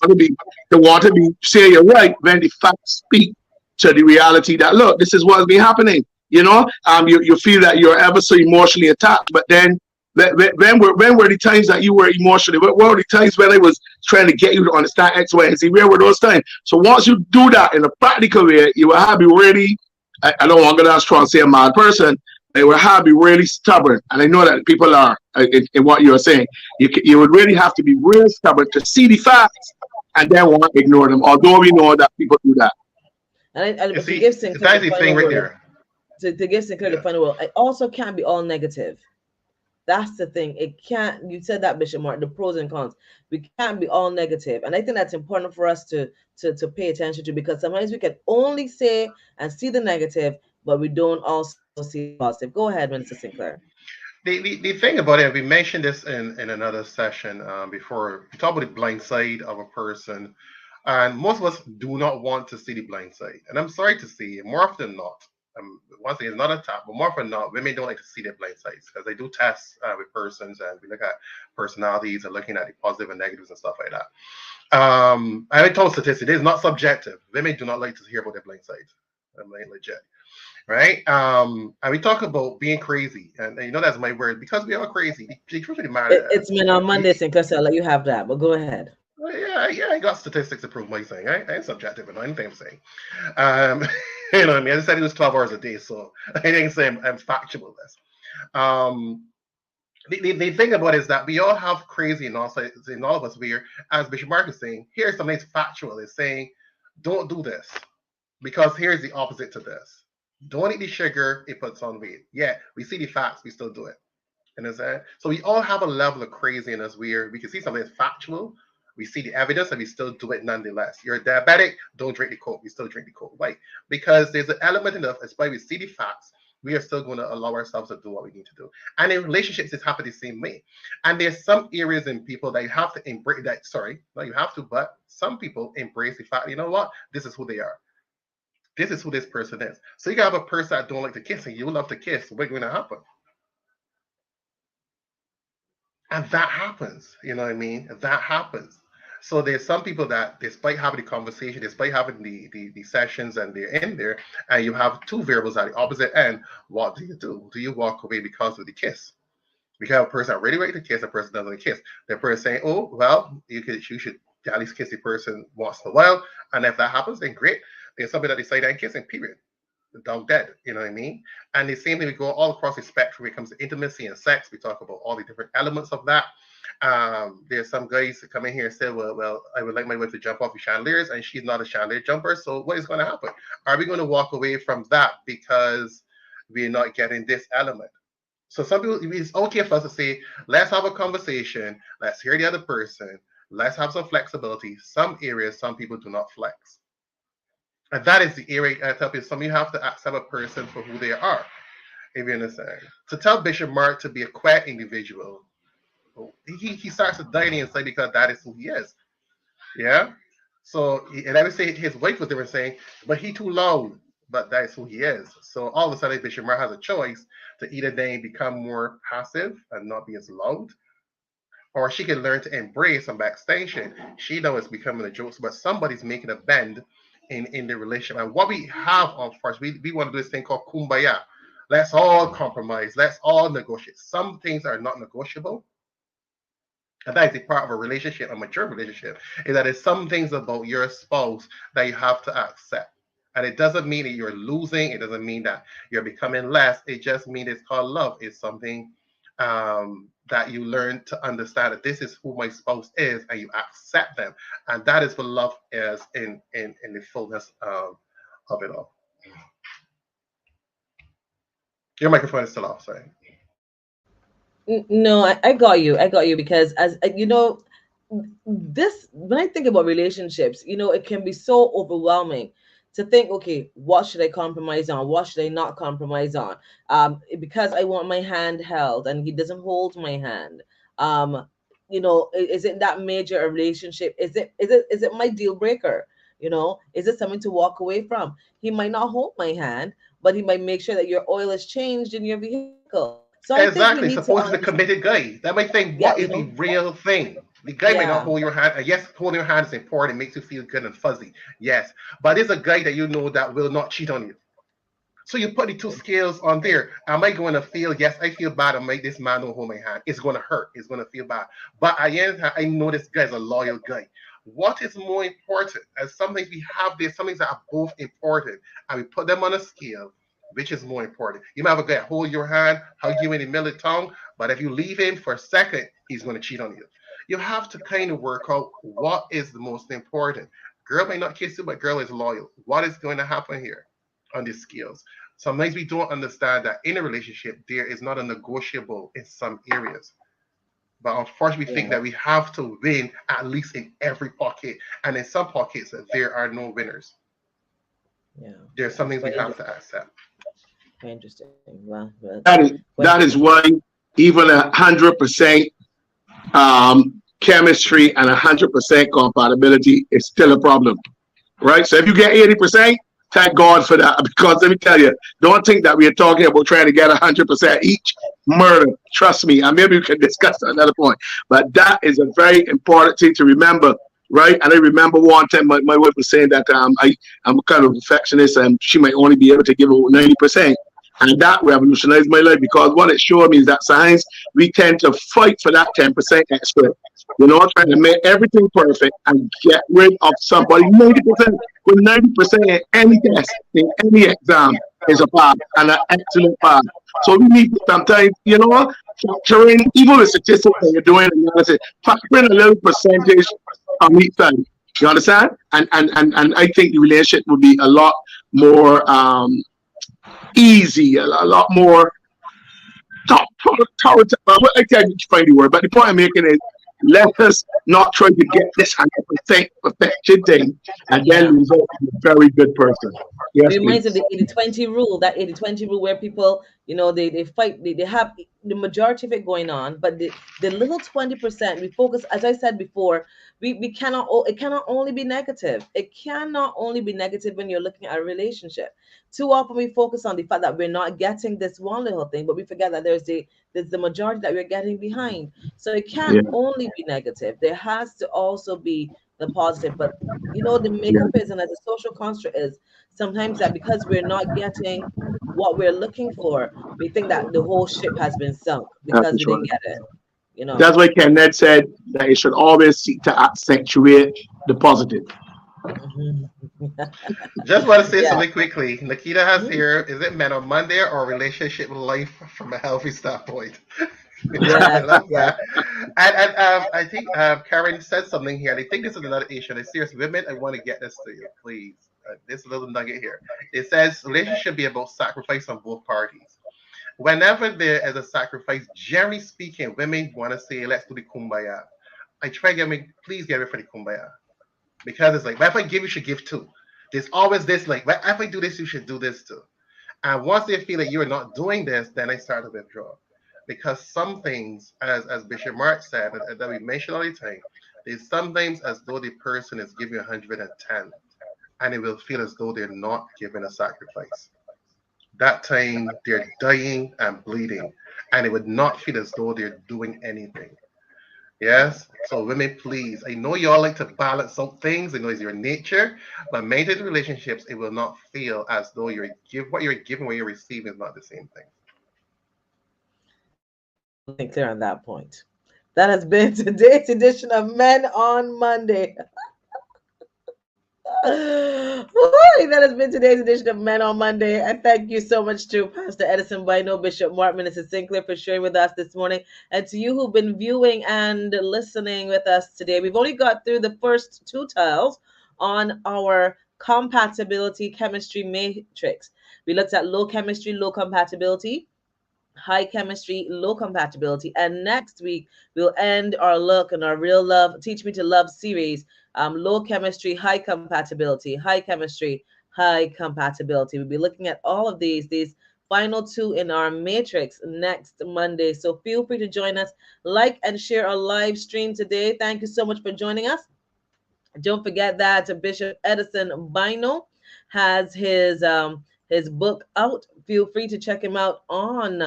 want to be say you're right when the facts speak to the reality that, look, this is what's been happening. You feel that you're ever so emotionally attached, but then when were the times that you were emotionally? What were the times when I was trying to get you to understand X, Y, and Z? Where were those times? So once you do that in a practical way, you will have be really, I don't want to go down strong say a mad person, they will have be really stubborn. And I know that people are in what you're saying. You would really have to be really stubborn to see the facts and then want to ignore them, although we know that people do that. And that's the thing right there. To give Sinclair the final word, it also can't be all negative. That's the thing. It can't. You said that, Bishop Mark. The pros and cons. We can't be all negative, and I think that's important for us to pay attention to, because sometimes we can only say and see the negative, but we don't also see the positive. Go ahead, Minister Sinclair. The thing about it, we mentioned this in another session before. We talk about the blind side of a person, and most of us do not want to see the blind side. And I'm sorry to say, more often than not, once again, it's not a tap, but more often than not, women don't like to see their blind sides, because they do tests with persons, and we look at personalities and looking at the positive and negatives and stuff like that. I told statistics, it is not subjective. Women do not like to hear about their blind sides. I'm like legit. Right? And we talk about being crazy, and that's my word, because we are crazy. The truth of the matter, it's been on Monday, Sinclair, so I'll let you have that, but go ahead. Yeah, I got statistics to prove my thing. I ain't subjective in anything I'm saying. You know what I mean? I just said it was 12 hours a day, so I didn't say I'm factual with this. The thing about it is that we all have crazy in all of us. We're, as Bishop Mark is saying, here's something that's factual. It's saying, don't do this, because here's the opposite to this. Don't eat the sugar, it puts on weight. Yeah, we see the facts, we still do it. You know what I'm saying? So we all have a level of craziness where we can see something that's factual, we see the evidence, and we still do it nonetheless. You're a diabetic, don't drink the Coke, we still drink the Coke. Why? Because there's an element enough, it's why we see the facts, we are still going to allow ourselves to do what we need to do. And in relationships, it's happened the same way. And there's some areas in people that you have to embrace that. Sorry, not you have to, but some people embrace the fact, you know what? This is who they are. This is who this person is. So you can have a person that don't like to kiss and you love to kiss. What's going to happen? And that happens. You know what I mean? That happens. So there's some people that, despite having the conversation, despite having the sessions, and they're in there, and you have two variables at the opposite end, what do you do? Do you walk away because of the kiss? We have a person really ready to kiss, a person doesn't kiss. The person saying, "Oh, well, you should at least kiss the person once in a while," and if that happens, then great. There's somebody that decide I'm kissing, period. The dog dead, you know what I mean? And the same thing, we go all across the spectrum when it comes to intimacy and sex. We talk about all the different elements of that. There's some guys that come in here and say, well, I would like my wife to jump off the chandeliers, and she's not a chandelier jumper. So what is going to happen? Are we going to walk away from that because we're not getting this element? So some people, it's okay for us to say, let's have a conversation. Let's hear the other person. Let's have some flexibility. Some areas, some people do not flex. And that is the area I tell people, some of you have to accept a person for who they are, if you understand. To tell Bishop Mark to be a quiet individual, he starts to die inside because that is who he is. Yeah? So, and I would say his wife was there saying, but he too loud, but that is who he is. So all of a sudden, Bishop Mark has a choice to either then become more passive and not be as loud, or she can learn to embrace some backstation. She knows it's becoming a joke, but somebody's making a bend in the relationship. And what we have on first, we want to do this thing called kumbaya. Let's all compromise. Let's all negotiate. Some things are not negotiable. And that is a part of a relationship, a mature relationship, is that there's some things about your spouse that you have to accept. And it doesn't mean that you're losing. It doesn't mean that you're becoming less. It just means it's called love. It's something that you learn to understand that this is who my spouse is, and you accept them. And that is what love is in the fullness of it all. Your microphone is still off, sorry. No, I got you. I got you because, as you know, this, when I think about relationships, it can be so overwhelming to think, okay, what should I compromise on? What should I not compromise on? Because I want my hand held and he doesn't hold my hand. Is it that major a relationship? Is it my deal breaker? Is it something to walk away from? He might not hold my hand, but he might make sure that your oil is changed in your vehicle. So exactly. Suppose the committed guy that might think, what is the real thing? The guy may not hold your hand. Yes, holding your hand is important. It makes you feel good and fuzzy. Yes. But it's a guy that you know that will not cheat on you. So you put the two scales on there. Am I going to feel, yes, I feel bad. I make this man don't hold my hand. It's going to hurt. It's going to feel bad. But I know this guy is a loyal guy. What is more important? As sometimes we have this, some things that are both important, and we put them on a scale. Which is more important? You might have a guy hold your hand, hug you in the middle of the tongue, but if you leave him for a second, he's going to cheat on you. You have to kind of work out what is the most important. Girl may not kiss you, but girl is loyal. What is going to happen here on these scales? Sometimes we don't understand that in a relationship, there is not a negotiable in some areas. But unfortunately, we think that we have to win at least in every pocket. And in some pockets, there are no winners. Yeah. There's some things we have to accept. Interesting. Wow. That is why even 100% chemistry and 100% compatibility is still a problem, right? So if you get 80%, thank God for that, because let me tell you, don't think that we are talking about trying to get 100% each. Murder, trust me, and maybe we can discuss another point, but that is a very important thing to remember. Right, and I remember one time my wife was saying that I'm kind of a perfectionist, and she might only be able to give about 90%, and that revolutionized my life, because what it showed me is that science, we tend to fight for that 10% extra, trying to make everything perfect and get rid of somebody 90%. With 90% in any test, in any exam, is a pass, and an excellent pass. So we need to sometimes, factoring, even the statistics that you're doing analysis, factoring a little percentage on each side. You understand? And I think the relationship would be a lot more easy, a lot more I can't find the word, but the point I'm making is let us not try to get this 100% perfection thing and Yeah. then result in a very good person. Yes, It reminds me of please. the 80-20 rule, that 80-20 rule where people, they fight, they have the majority of it going on, but the little 20%, we focus, as I said before, we cannot, it cannot only be negative. It cannot only be negative when you're looking at a relationship. Too often we focus on the fact that we're not getting this one little thing, but we forget that there's the majority that we're getting behind. So it can't Yeah, only be negative. There has to also be the positive. But the yeah, makeup is, and as a social construct is, sometimes that because we're not getting what we're looking for, we think that the whole ship has been sunk that's because we right. didn't get it. You know. That's why Kenneth said that you should always seek to accentuate the positive. Mhm. Just want to say Yeah. something quickly. Nikita has Mhm. here, is it Men on Monday or relationship life from a healthy standpoint? I Yes. love Yes. that. And I think Karen said something here, and I think this is another issue. And serious women, I want to get this to you, please. This little nugget here. It says relationship should be about sacrifice on both parties. Whenever there is a sacrifice, generally speaking, women want to say, let's do the kumbaya. I try to get me, please get me for the kumbaya. Because it's like, if I give, you should give too. There's always this, like, if I do this, you should do this too. And once they feel that you're not doing this, then they start to withdraw. Because some things, as Bishop Mark said, and that we mentioned all the time, there's sometimes as though the person is giving 110, and it will feel as though they're not giving a sacrifice. That time they're dying and bleeding, and it would not feel as though they're doing anything. Yes. So women, please. I know y'all like to balance out things. I know it's your nature, but maintain relationships. It will not feel as though what you're giving, what you're receiving is not the same thing. Absolutely clear on that point. That has been today's edition of Men on Monday. That has been today's edition of Men on Monday. And thank you so much to Pastor Edison Bynoe, Bishop Mark, Minister Sinclair for sharing with us this morning. And to you who've been viewing and listening with us today. We've only got through the first two tiles on our compatibility chemistry matrix. We looked at low chemistry, low compatibility, high chemistry, low compatibility. And next week, we'll end our look and our real love, Teach Me to Love series. Low chemistry, high compatibility, high chemistry, high compatibility. We'll be looking at all of these final two in our matrix next Monday. So feel free to join us, like and share our live stream today. Thank you so much for joining us. Don't forget that Bishop Edison Bynoe has his book out. Feel free to check him out on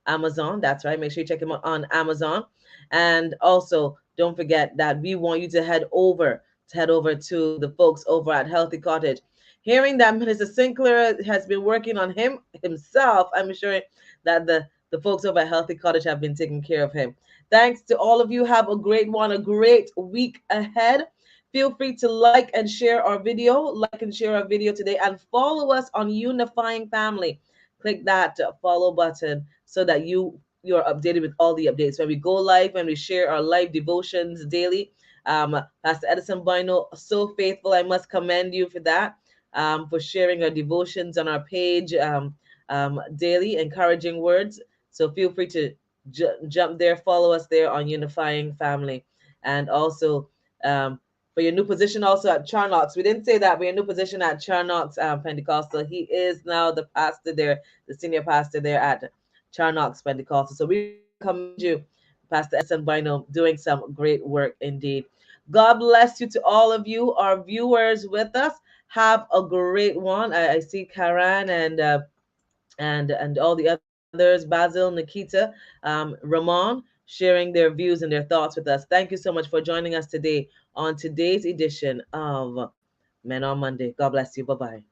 Amazon. That's right. Make sure you check him out on Amazon. And also don't forget that we want you to head over to the folks over at Healthy Cottage. Hearing that Minister Sinclair has been working on him himself, I'm sure that the folks over at Healthy Cottage have been taking care of him. Thanks to all of you. Have a great one, a great week ahead. Feel free to like and share our video today, and follow us on Unifying Family. Click that follow button so that you're updated with all the updates. When we go live, when we share our live devotions daily. Pastor Edison Bynoe, so faithful. I must commend you for that, for sharing our devotions on our page daily, encouraging words. So feel free to jump there, follow us there on Unifying Family. And also for your new position also at Charnox. We didn't say that, but your new position at Charnox Pentecostal. He is now the pastor there, the senior pastor there at Charnox Pentecostal. So we commend you, Pastor Edson Bynoe, doing some great work indeed. God bless you to all of you, our viewers with us. Have a great one. I see Karan and all the others, Basil, Nikita, Ramon, sharing their views and their thoughts with us. Thank you so much for joining us today on today's edition of Men on Monday. God bless you. Bye bye.